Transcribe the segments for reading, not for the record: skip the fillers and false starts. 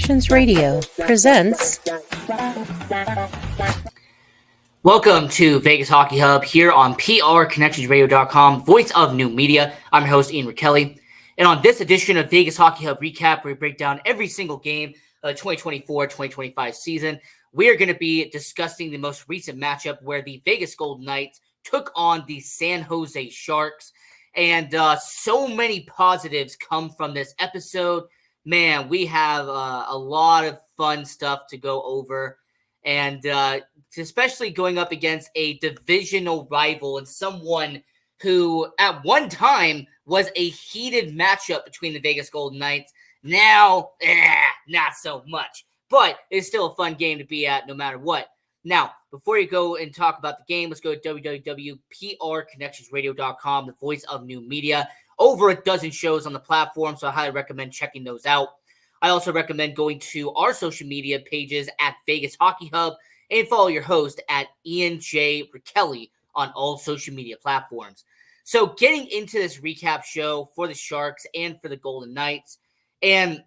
Connections Radio presents. Welcome to Vegas Hockey Hub here on PRConnectionsRadio.com, voice of new media. I'm your host, Ian Rachiele. And on this edition of Vegas Hockey Hub Recap, where we break down every single game of the 2024-2025 season, we are going to be discussing the most recent matchup where the Vegas Golden Knights took on the San Jose Sharks. And so many positives come from this episode. Man, we have a lot of fun stuff to go over. And especially going up against a divisional rival and someone who at one time was a heated matchup between the Vegas Golden Knights. Now, not so much. But it's still a fun game to be at no matter what. Now, before you go and talk about the game, let's go to www.prconnectionsradio.com, the voice of new media. Over a dozen shows on the platform, so I highly recommend checking those out. I also recommend going to our social media pages at Vegas Hockey Hub and follow your host at Ian J. Rachiele on all social media platforms. So getting into this recap show for the Sharks and for the Golden Knights. And,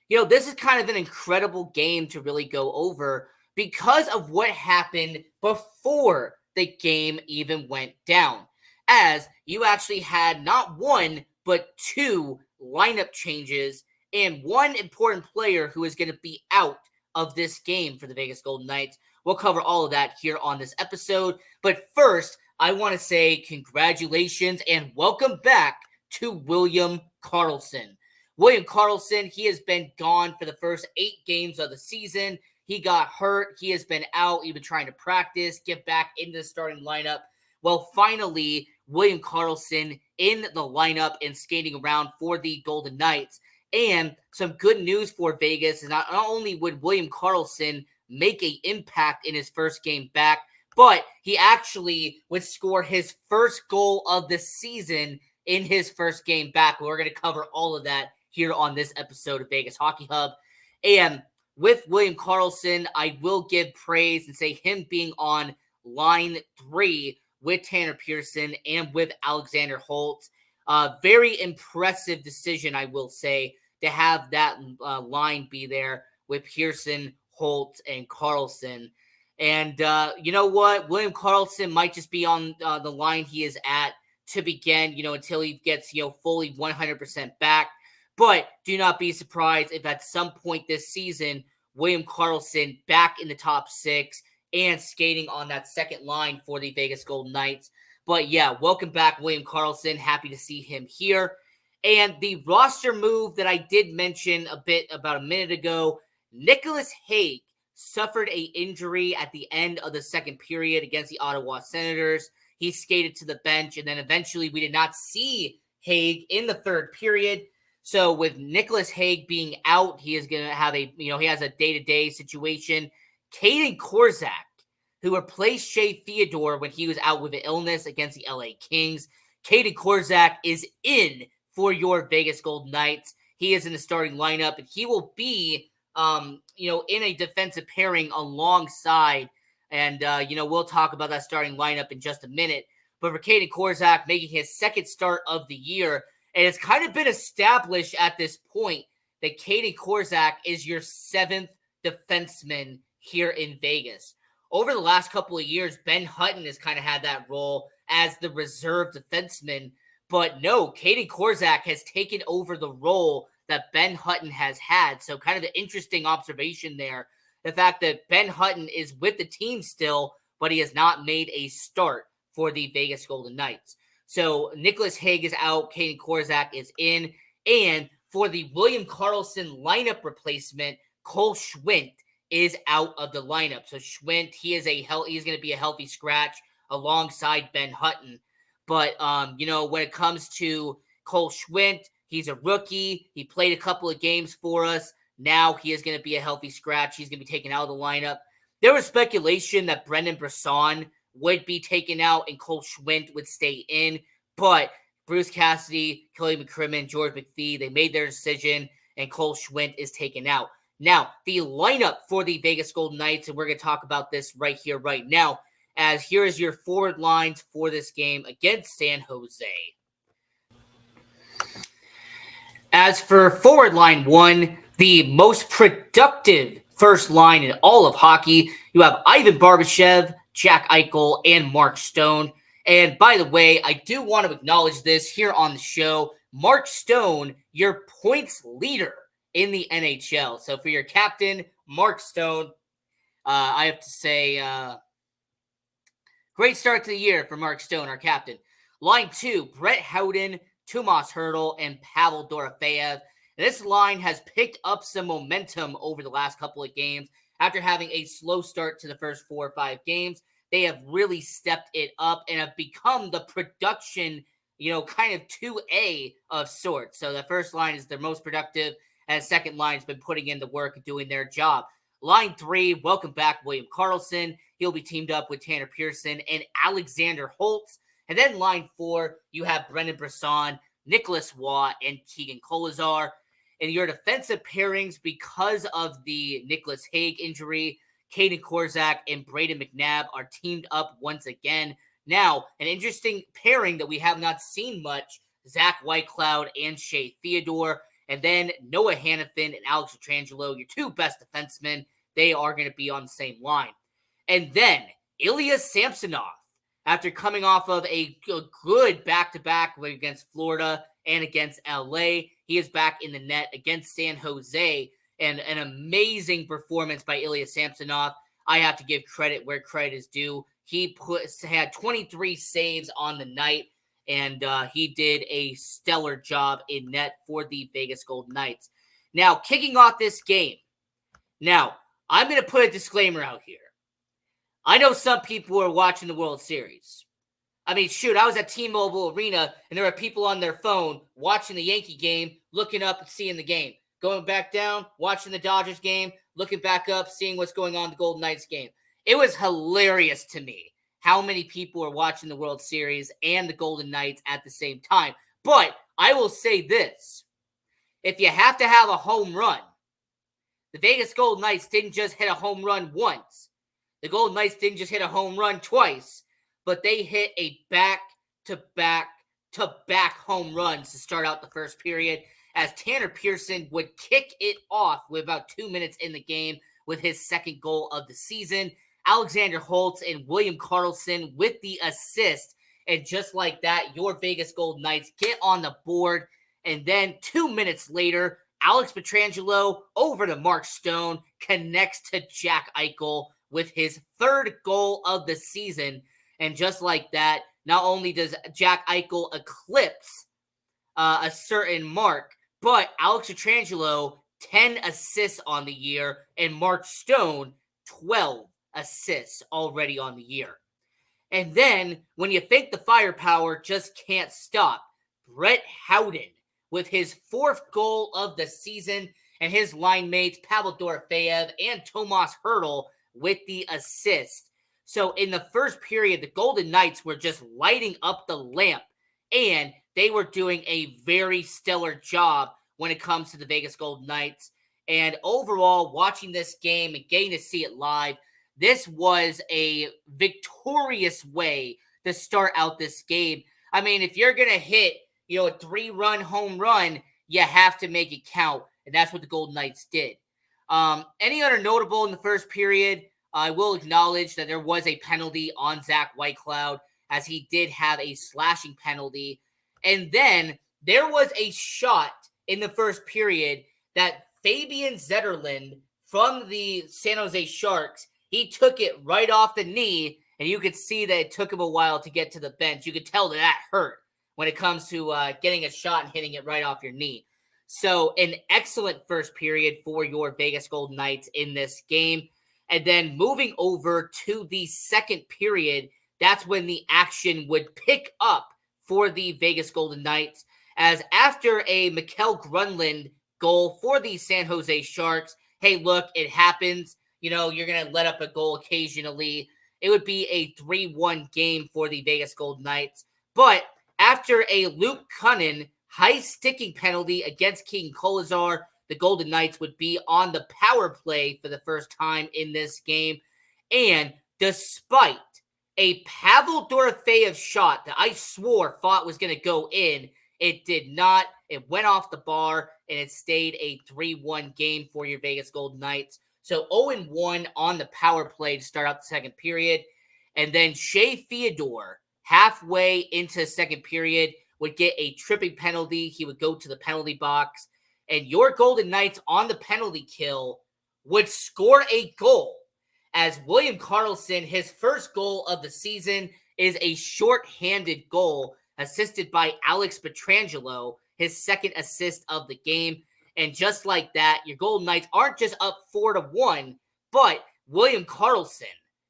you know, this is kind of an incredible game to really go over because of what happened before the game even went down. As you actually had not one, but two lineup changes and one important player who is going to be out of this game for the Vegas Golden Knights. We'll cover all of that here on this episode. But first, I want to say congratulations and welcome back to William Karlsson. William Karlsson, he has been gone for the first 8 games of the season. He got hurt. He has been out. He's been trying to practice, get back into the starting lineup. Well, finally, William Karlsson in the lineup and skating around for the Golden Knights. And some good news for Vegas is not only would William Karlsson make an impact in his first game back, but he actually would score his first goal of the season in his first game back. We're going to cover all of that here on this episode of Vegas Hockey Hub. And with William Karlsson, I will give praise and say him being on line 3 with Tanner Pearson and with Alexander Holtz. Very impressive decision, I will say, to have that line be there with Pearson, Holtz, and Karlsson. And you know what? William Karlsson might just be on the line he is at to begin, until he gets, fully 100% back. But do not be surprised if at some point this season, William Karlsson back in the top 6 and skating on that second line for the Vegas Golden Knights. But yeah, welcome back, William Karlsson. Happy to see him here. And the roster move that I did mention about a minute ago, Nicholas Hague suffered an injury at the end of the second period against the Ottawa Senators. He skated to the bench, and then eventually we did not see Hague in the third period. So with Nicholas Hague being out, he is going to have he has a day-to-day situation. Caden Korczak, who replaced Shea Theodore when he was out with an illness against the LA Kings. Caden Korczak is in for your Vegas Golden Knights. He is in the starting lineup, and he will be, in a defensive pairing alongside. And, we'll talk about that starting lineup in just a minute. But for Caden Korczak making his second start of the year, and it's kind of been established at this point that Caden Korczak is your 7th defenseman here in Vegas. Over the last couple of years, Ben Hutton has kind of had that role as the reserve defenseman. But no, Caden Korczak has taken over the role that Ben Hutton has had. So kind of an interesting observation there. The fact that Ben Hutton is with the team still, but he has not made a start for the Vegas Golden Knights. So Nicholas Hague is out, Caden Korczak is in, and for the William Karlsson lineup replacement, Cole Schwindt is out of the lineup. So Schwindt, he's going to be a healthy scratch alongside Ben Hutton. But when it comes to Cole Schwindt, he's a rookie. He played a couple of games for us. Now he is going to be a healthy scratch. He's going to be taken out of the lineup. There was speculation that Brendan Brisson would be taken out and Cole Schwindt would stay in. But Bruce Cassidy, Kelly McCrimmon, George McPhee, they made their decision, and Cole Schwindt is taken out. Now, the lineup for the Vegas Golden Knights, and we're going to talk about this right here, right now, as here is your forward lines for this game against San Jose. As for forward line 1, the most productive first line in all of hockey. You have Ivan Barbashev, Jack Eichel, and Mark Stone. And by the way, I do want to acknowledge this here on the show. Mark Stone, your points leader in the NHL. So for your captain, Mark Stone, I have to say, great start to the year for Mark Stone, our captain. Line 2, Brett Howden, Tomas Hertl, and Pavel Dorofeyev. This line has picked up some momentum over the last couple of games. After having a slow start to the first 4 or 5 games, they have really stepped it up and have become the production, kind of 2A of sorts. So the first line is their most productive, and the second line has been putting in the work and doing their job. Line 3, welcome back William Karlsson. He'll be teamed up with Tanner Pearson and Alexander Holtz. And then line 4, you have Brendan Brisson, Nicholas Watt, and Keegan Kolesar. In your defensive pairings, because of the Nicholas Hague injury, Caden Korzak and Braden McNabb are teamed up once again. Now, an interesting pairing that we have not seen much, Zach Whitecloud and Shea Theodore. And then Noah Hannafin and Alex Pietrangelo, your two best defensemen, they are going to be on the same line. And then Ilya Samsonov, after coming off of a good back-to-back against Florida and against LA, he is back in the net against San Jose. And an amazing performance by Ilya Samsonov. I have to give credit where credit is due. He had 23 saves on the night, and he did a stellar job in net for the Vegas Golden Knights. Now, kicking off this game. Now, I'm going to put a disclaimer out here. I know some people are watching the World Series. I mean, shoot, I was at T-Mobile Arena, and there were people on their phone watching the Yankee game, looking up and seeing the game. Going back down, watching the Dodgers game, looking back up, seeing what's going on in the Golden Knights game. It was hilarious to me how many people are watching the World Series and the Golden Knights at the same time. But I will say this. If you have to have a home run, the Vegas Golden Knights didn't just hit a home run once. The Golden Knights didn't just hit a home run twice, but they hit a back-to-back home runs to start out the first period, as Tanner Pearson would kick it off with about 2 minutes in the game with his second goal of the season. Alexander Holtz and William Karlsson with the assist. And just like that, your Vegas Golden Knights get on the board. And then 2 minutes later, Alex Pietrangelo over to Mark Stone connects to Jack Eichel with his third goal of the season. And just like that, not only does Jack Eichel eclipse a certain mark, but Alex Pietrangelo, 10 assists on the year, and Mark Stone, 12 assists already on the year. And then, when you think the firepower just can't stop, Brett Howden, with his fourth goal of the season, and his line mates, Pavel Dorofeyev and Tomas Hertl, with the assist. So in the first period, the Golden Knights were just lighting up the lamp, and they were doing a very stellar job when it comes to the Vegas Golden Knights. And overall, watching this game and getting to see it live, this was a victorious way to start out this game. I mean, if you're going to hit, a 3-run home run, you have to make it count. And that's what the Golden Knights did. Any other notable in the first period? I will acknowledge that there was a penalty on Zach Whitecloud, as he did have a slashing penalty. And then there was a shot in the first period that Fabian Zetterlund from the San Jose Sharks, he took it right off the knee, and you could see that it took him a while to get to the bench. You could tell that hurt when it comes to getting a shot and hitting it right off your knee. So an excellent first period for your Vegas Golden Knights in this game. And then moving over to the second period, that's when the action would pick up for the Vegas Golden Knights, as after a Mikael Gronlund goal for the San Jose Sharks, hey, look, it happens. You're going to let up a goal occasionally. It would be a 3-1 game for the Vegas Golden Knights. But after a Luke Cunnin high sticking penalty against Keegan Kolesar, the Golden Knights would be on the power play for the first time in this game. And despite a Pavel Dorofeyev shot that I swore thought was going to go in, it did not. It went off the bar. and it stayed a 3-1 game for your Vegas Golden Knights. So 0-1 on the power play to start out the second period. And then Shea Theodore, halfway into the second period, would get a tripping penalty. He would go to the penalty box. And your Golden Knights on the penalty kill would score a goal. As William Karlsson, his first goal of the season, is a short-handed goal assisted by Alex Pietrangelo, his second assist of the game. And just like that, your Golden Knights aren't just up 4-1, but William Karlsson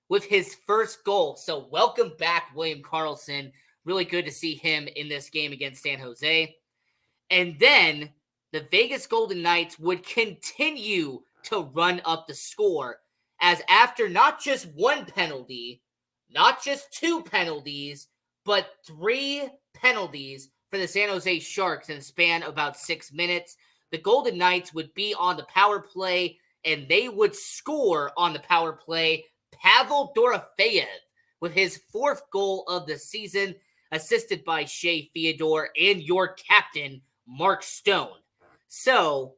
with his first goal. So welcome back, William Karlsson. Really good to see him in this game against San Jose. And then the Vegas Golden Knights would continue to run up the score, as after not just one penalty, not just two penalties, but 3 penalties for the San Jose Sharks in a span of about 6 minutes, the Golden Knights would be on the power play, and they would score on the power play Pavel Dorofeyev with his 4th goal of the season, assisted by Shea Theodore and your captain, Mark Stone. So,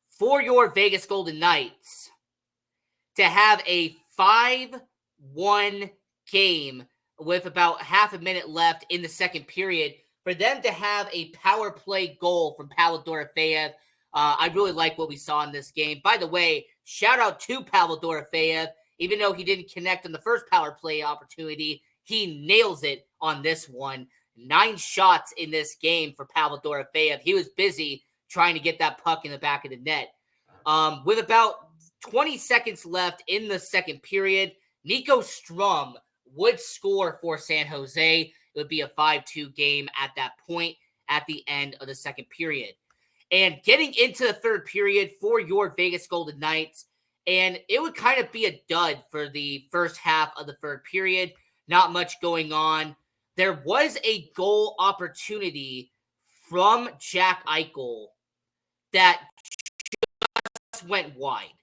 for your Vegas Golden Knights to have a 5-1 game with about half a minute left in the second period, for them to have a power play goal from Pavel Dorofeyev, I really like what we saw in this game. By the way, shout out to Pavel Dorofeyev. Even though he didn't connect on the first power play opportunity, he nails it on this one. 9 shots in this game for Pavel Dorofeyev. He was busy trying to get that puck in the back of the net. With about 20 seconds left in the second period, Nico Strum would score for San Jose. It would be a 5-2 game at that point at the end of the second period. And getting into the third period for your Vegas Golden Knights, and it would kind of be a dud for the first half of the third period. Not much going on. There was a goal opportunity from Jack Eichel that just went wide.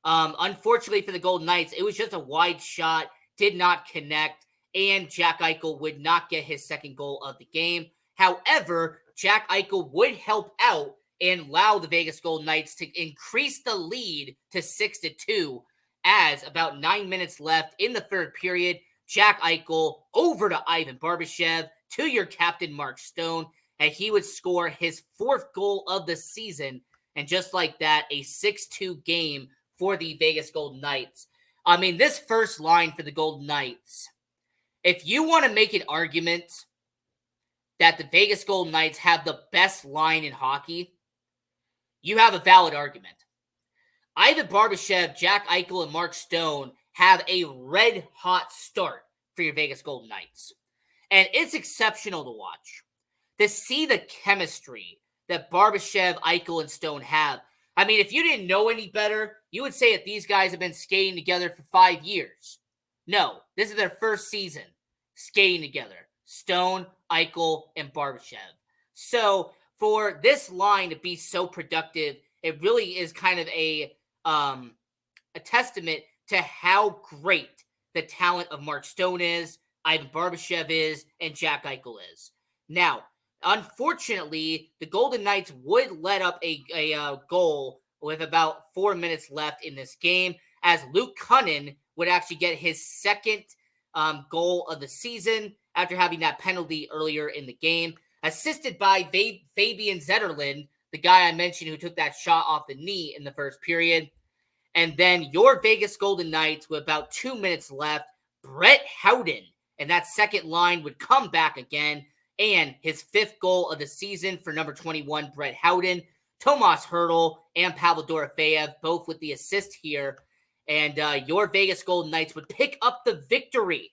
Unfortunately for the Golden Knights, it was just a wide shot, did not connect, and Jack Eichel would not get his second goal of the game. However, Jack Eichel would help out and allow the Vegas Golden Knights to increase the lead to 6-2 as about 9 minutes left in the third period. Jack Eichel over to Ivan Barbashev, to your captain Mark Stone, and he would score his 4th goal of the season. And just like that, a 6-2 game for the Vegas Golden Knights. I mean, this first line for the Golden Knights, if you want to make an argument that the Vegas Golden Knights have the best line in hockey, you have a valid argument. Ivan Barbashev, Jack Eichel, and Mark Stone have a red-hot start for your Vegas Golden Knights. And it's exceptional to watch. To see the chemistry that Barbashev, Eichel, and Stone have. I mean, if you didn't know any better, you would say that these guys have been skating together for 5 years. No, this is their first season skating together. Stone, Eichel, and Barbashev. So, for this line to be so productive, it really is kind of a testament to how great the talent of Mark Stone is, Ivan Barbashev is, and Jack Eichel is. Now, unfortunately, the Golden Knights would let up a goal with about 4 minutes left in this game, as Luke Cunnin would actually get his second goal of the season after having that penalty earlier in the game, assisted by Fabian Zetterlund, the guy I mentioned who took that shot off the knee in the first period. And then your Vegas Golden Knights, with about 2 minutes left, Brett Howden, and that second line would come back again, and his 5th goal of the season for number 21, Brett Howden. Tomas Hertl and Pavel Dorofeyev, both with the assist here. And your Vegas Golden Knights would pick up the victory.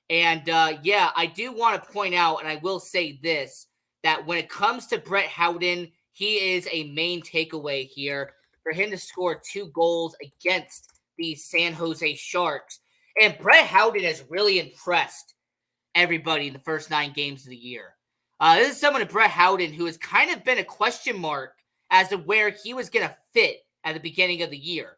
And yeah, I do want to point out, and I will say this, that when it comes to Brett Howden, he is a main takeaway here for him to score 2 goals against the San Jose Sharks. And Brett Howden has really impressed everybody in the first 9 games of the year. This is someone, Brett Howden, who has kind of been a question mark as to where he was going to fit at the beginning of the year.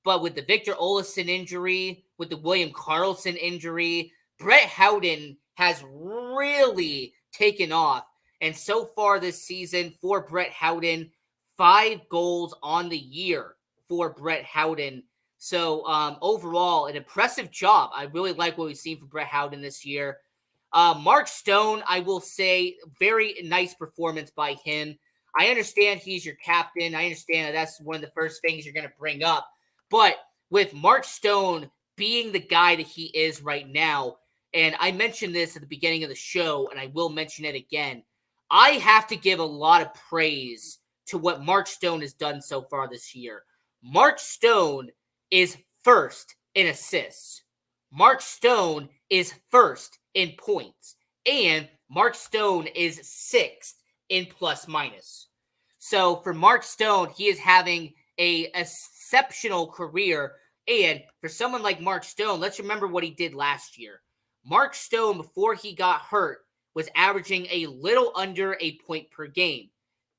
But with the Victor Olofsson injury, with the William Karlsson injury, Brett Howden has really taken off And so far this season for Brett Howden, 5 goals on the year for Brett Howden. So overall, an impressive job. I really like what we've seen from Brett Howden this year. Mark Stone, I will say, very nice performance by him. I understand he's your captain. I understand that that's one of the first things you're going to bring up. But with Mark Stone being the guy that he is right now, and I mentioned this at the beginning of the show, and I will mention it again, I have to give a lot of praise to what Mark Stone has done so far this year. Mark Stone is first in assists. Mark Stone is first in points. And Mark Stone is 6th in plus minus. So for Mark Stone, he is having an exceptional career. And for someone like Mark Stone, let's remember what he did last year. Mark Stone, before he got hurt, was averaging a little under a point per game.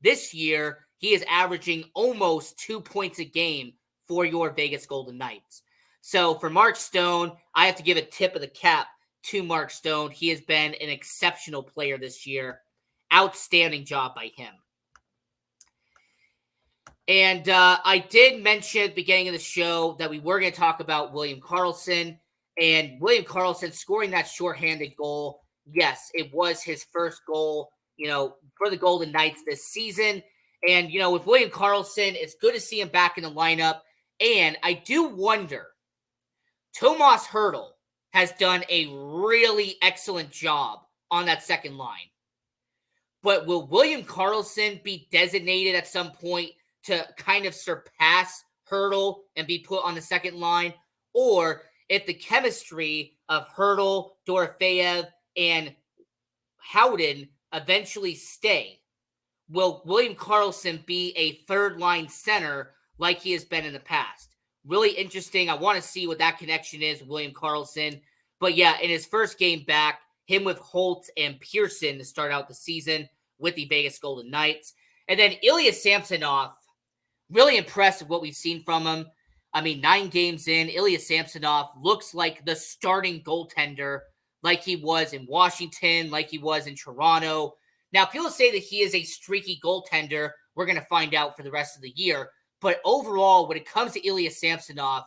This year, he is averaging almost 2 points a game for your Vegas Golden Knights. So for Mark Stone, I have to give a tip of the cap to Mark Stone. He has been an exceptional player this year. Outstanding job by him. And I did mention at the beginning of the show that we were going to talk about William Karlsson. And William Karlsson scoring that shorthanded goal. Yes, it was his first goal, for the Golden Knights this season. And, with William Karlsson, it's good to see him back in the lineup. And I do wonder, Tomas Hertl has done a really excellent job on that second line. But will William Karlsson be designated at some point to kind of surpass Hertl and be put on the second line? Or if the chemistry of Hertl, Dorofeyev, and Howden eventually stay, will William Karlsson be a third-line center like he has been in the past? Really interesting. I want to see what that connection is with William Karlsson. But yeah, in his first game back, him with Holtz and Pearson to start out the season with the Vegas Golden Knights. And then Ilya Samsonov, really impressed with what we've seen from him. 9 games in, Ilya Samsonov looks like the starting goaltender like he was in Washington, like he was in Toronto. Now, people say that he is a streaky goaltender. We're going to find out for the rest of the year. But overall, when it comes to Ilya Samsonov,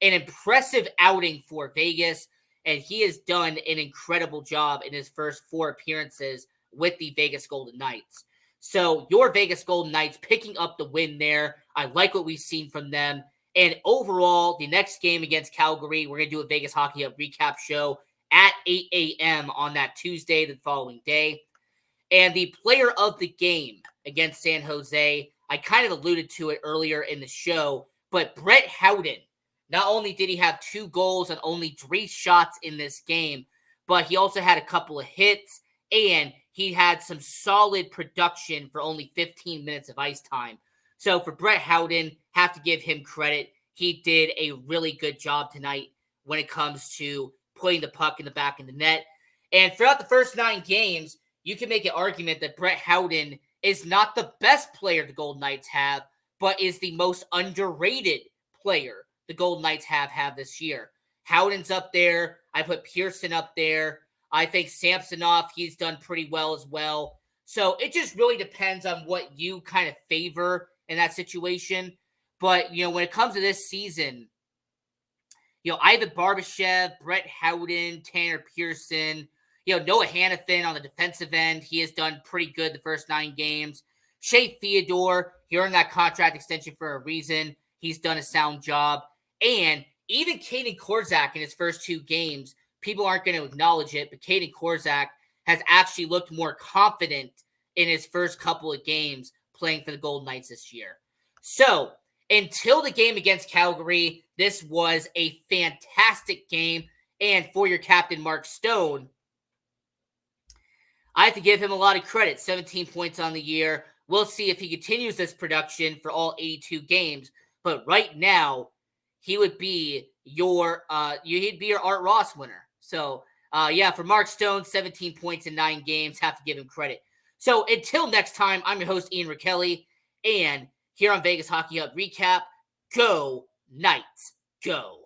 an impressive outing for Vegas, and he has done an incredible job in his first 4 appearances with the Vegas Golden Knights. So your Vegas Golden Knights picking up the win there. I like what we've seen from them. And overall, the next game against Calgary, we're going to do a Vegas Hockey Hub recap show at 8 a.m. on that Tuesday, the following day. And the player of the game against San Jose, I kind of alluded to it earlier in the show, but Brett Howden, not only did he have 2 goals and only 3 shots in this game, but he also had a couple of hits, and he had some solid production for only 15 minutes of ice time. So for Brett Howden, have to give him credit. He did a really good job tonight when it comes to putting the puck in the back of the net. And throughout the first 9 games, you can make an argument that Brett Howden is not the best player the Golden Knights have, but is the most underrated player the Golden Knights have this year. Howden's up there. I put Pearson up there. I think Samsonov, he's done pretty well as well. So it just really depends on what you kind of favor in that situation. But, when it comes to this season, Ivan Barbashev, Brett Howden, Tanner Pearson, Noah Hannafin on the defensive end, he has done pretty good the first 9 games. Shea Theodore, he earned that contract extension for a reason. He's done a sound job. And even Kaden Korczak in his first 2 games, people aren't going to acknowledge it, but Kaden Korczak has actually looked more confident in his first couple of games playing for the Golden Knights this year. So, until the game against Calgary, this was a fantastic game. And for your captain, Mark Stone, I have to give him a lot of credit. 17 points on the year. We'll see if he continues this production for all 82 games. But right now, he would be your he'd be your Art Ross winner. So, for Mark Stone, 17 points in 9 games. Have to give him credit. So, until next time, I'm your host, Ian Rachiele. And here on Vegas Hockey Hub Recap, go Knights, go.